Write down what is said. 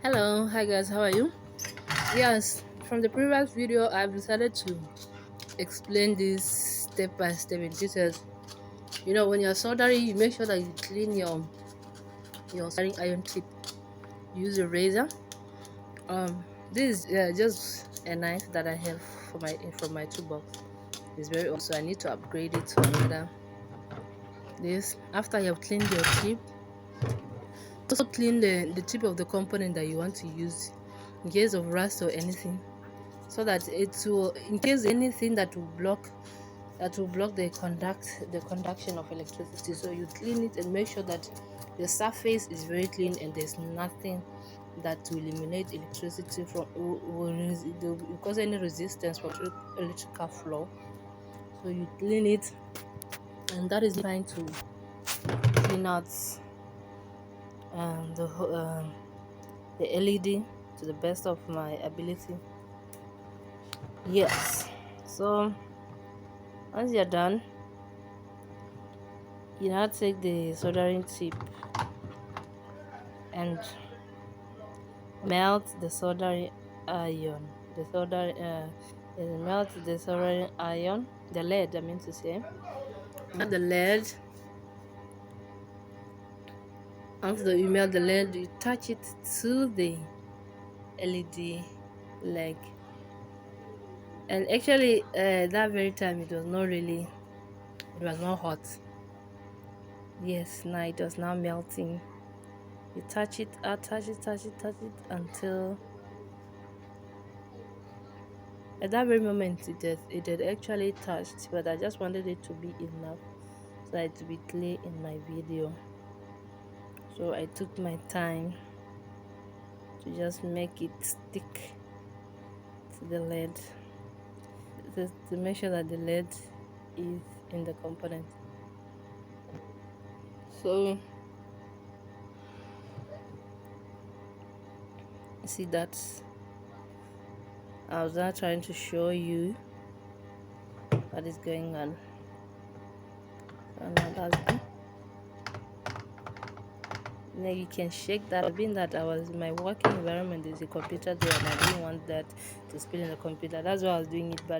Hello, hi guys, how are you? Yes, from the previous video I've decided to explain this step by step in details. When you're soldering, you make sure that you clean your soldering iron tip. Use a razor. This is just a knife that I have for my from my toolbox. It's very old, so I need to upgrade it to another. This after you have cleaned your tip, also clean the tip of the component that you want to use in case of rust or anything, so that it will, in case anything that will block the conduction of electricity, so you clean it and make sure that the surface is very clean and there's nothing that will eliminate electricity from will cause any resistance for electrical flow. So you clean it, and that is trying to clean out the LED to the best of my ability. Yes, so once you're done, you now take the soldering tip and melt the soldering iron. Melt the soldering iron, the lead, I mean to say. Melt the lead. After you melt the lead, you touch it to the LED leg. And actually, that very time it was not hot. Yes, now it was now melting. You touch it, touch it until at that very moment it had actually touched, but I just wanted it to be enough so it to be clear in my video. So I took my time to just make it stick to the lead, to make sure that the lead is in the component. So see that I was now trying to show you what is going on. So now that's done. Now you can shake that. Being that I was in my working environment, there's a computer there and I didn't want that to spill in the computer. That's why I was doing it, but